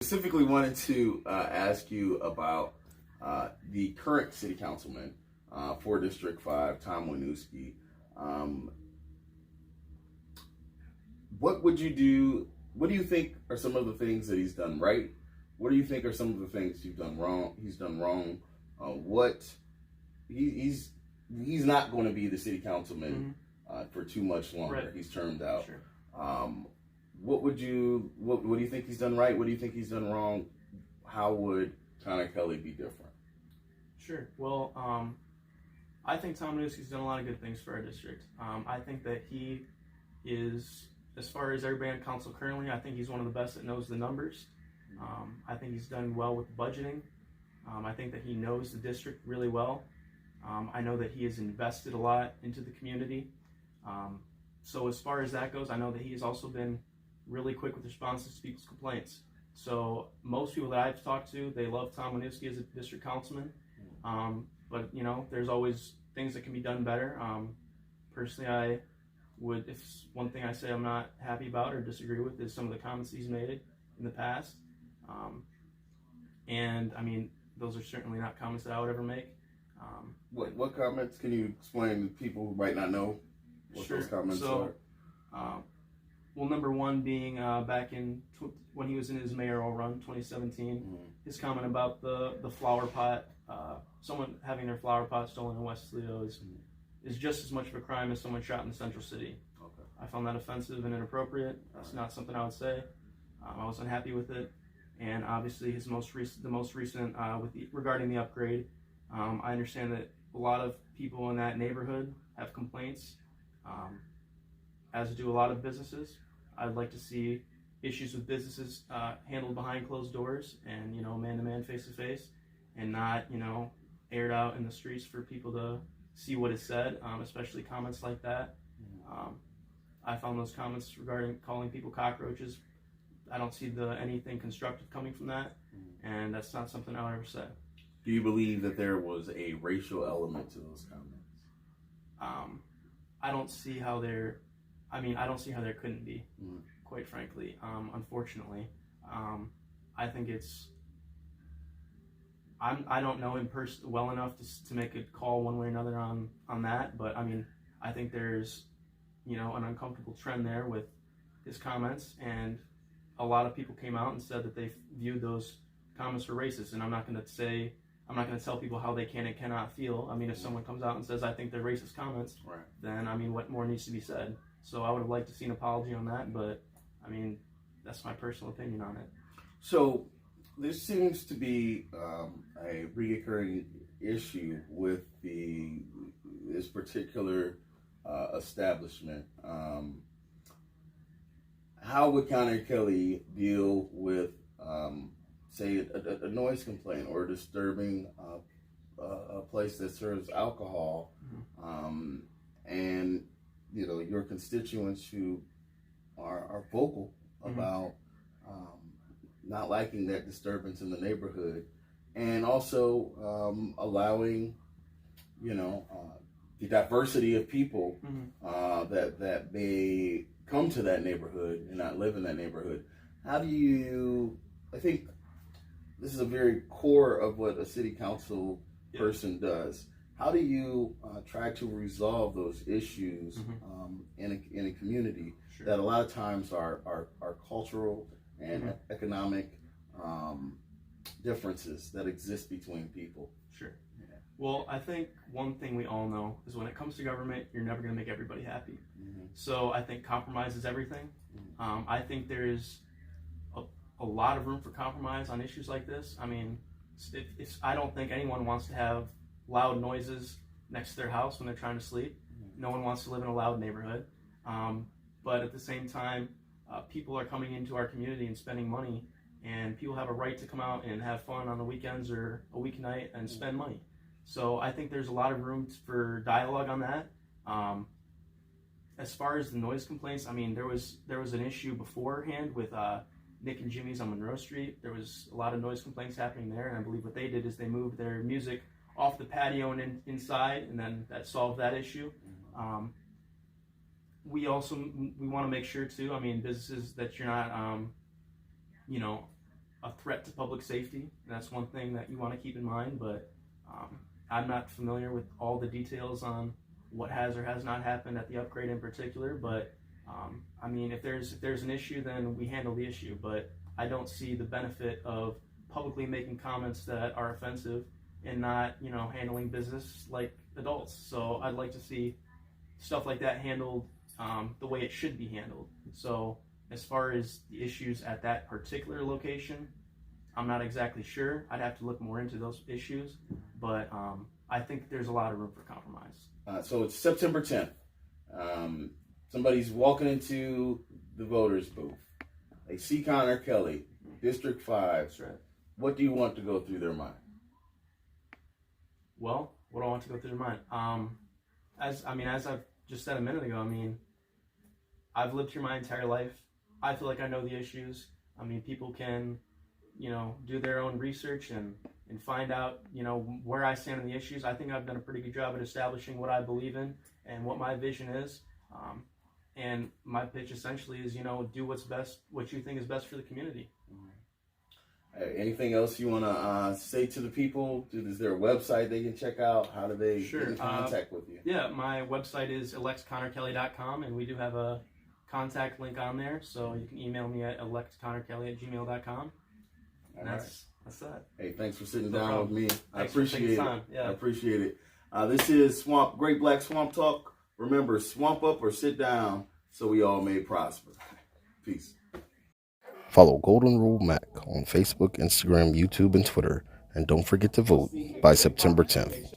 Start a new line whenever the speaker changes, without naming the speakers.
specifically wanted to ask you about the current city councilman for District 5, Tom Waniewski. What would you do? What do you think are some of the things that he's done right? What do you think are some of the things he's done wrong? He's not going to be the city councilman for too much longer. Right. He's termed out. Sure. What do you think he's done right? What do you think he's done wrong? How would Connor Kelly be different?
Sure. Well, I think Tom Waniewski's done a lot of good things for our district. I think that he is, as far as everybody on council currently, I think he's one of the best that knows the numbers. I think he's done well with budgeting. I think that he knows the district really well. I know that he has invested a lot into the community. So as far as that goes, I know that he has also been really quick with responses to people's complaints. So most people that I've talked to, they love Tom Waniewski as a district councilman. But you know, there's always things that can be done better. Personally, I would, if one thing I say I'm not happy about or disagree with is some of the comments he's made in the past. And I mean, those are certainly not comments that I would ever make.
What comments? Can you explain to people who might not know what those comments are?
Well, number one being back in when he was in his mayoral run, 2017, his comment about the flower pot, someone having their flower pot stolen in West Toledo is just as much of a crime as someone shot in the central city. Okay. I found that offensive and inappropriate. That's not something I would say. I was unhappy with it, and obviously the most recent regarding the upgrade. I understand that a lot of people in that neighborhood have complaints, as do a lot of businesses. I'd like to see issues with businesses handled behind closed doors and, you know, man-to-man, face-to-face, and not, you know, aired out in the streets for people to see what is said, especially comments like that. I found those comments regarding calling people cockroaches, I don't see anything constructive coming from that, and that's not something I would ever say.
Do you believe that there was a racial element to those comments?
I don't see how there couldn't be, quite frankly. Unfortunately, I think I don't know him well enough to make a call one way or another on that, but I mean, I think there's, you know, an uncomfortable trend there with his comments, and a lot of people came out and said that they viewed those comments were racist, and I'm not going to tell people how they can and cannot feel. I mean, if someone comes out and says, I think they're racist comments, right, then, I mean, what more needs to be said? So I would have liked to see an apology on that, but, I mean, that's my personal opinion on it.
So there seems to be a recurring issue with this particular establishment. How would Connor Kelly deal with, say, a noise complaint or disturbing a place that serves alcohol, and you know, your constituents who are vocal about not liking that disturbance in the neighborhood, and also allowing, you know, the diversity of people that may come to that neighborhood and not live in that neighborhood. How do you, I think this is a very core of what a city council person does. How do you try to resolve those issues in a community that a lot of times are cultural and economic differences that exist between people?
Sure. Yeah. Well, I think one thing we all know is when it comes to government, you're never going to make everybody happy. So I think compromise is everything. I think there is a lot of room for compromise on issues like this. I mean, I don't think anyone wants to have loud noises next to their house when they're trying to sleep. No one wants to live in a loud neighborhood. But at the same time, people are coming into our community and spending money, and people have a right to come out and have fun on the weekends or a weeknight and spend money. So I think there's a lot of room for dialogue on that. As far as the noise complaints, I mean, there was an issue beforehand with Nick and Jimmy's on Monroe Street. There was a lot of noise complaints happening there, and I believe what they did is they moved their music off the patio and inside, and then that solved that issue. We want to make sure too, I mean, businesses that you're not, you know, a threat to public safety. And that's one thing that you want to keep in mind, but I'm not familiar with all the details on what has or has not happened at the upgrade in particular, but I mean, if there's an issue, then we handle the issue, but I don't see the benefit of publicly making comments that are offensive and not, handling business like adults. So I'd like to see stuff like that handled the way it should be handled. So as far as the issues at that particular location, I'm not exactly sure. I'd have to look more into those issues, but I think there's a lot of room for compromise.
So it's September 10th. Somebody's walking into the voters' booth. They see Connor Kelly, District 5.
That's right.
What do you want to go through their mind?
Well, what do I want to go through their mind? As I've just said a minute ago, I've lived here my entire life. I feel like I know the issues. People can, do their own research and find out, where I stand on the issues. I think I've done a pretty good job at establishing what I believe in and what my vision is. And my pitch essentially is, do what's best, what you think is best for the community.
Anything else you want to say to the people? Is there a website they can check out? How do they get in contact with you?
Yeah, my website is electconnorkelly.com, and we do have a contact link on there, so you can email me at electconnorkelly@gmail.com. And that's that.
Hey, thanks for sitting down with me. I
Thanks for
appreciate
taking
it.
time. Yeah.
I appreciate it. This is Great Black Swamp Talk. Remember, swamp up or sit down so we all may prosper. Peace. Follow Golden Rule Mac on Facebook, Instagram, YouTube, and Twitter. And don't forget to vote by September 10th.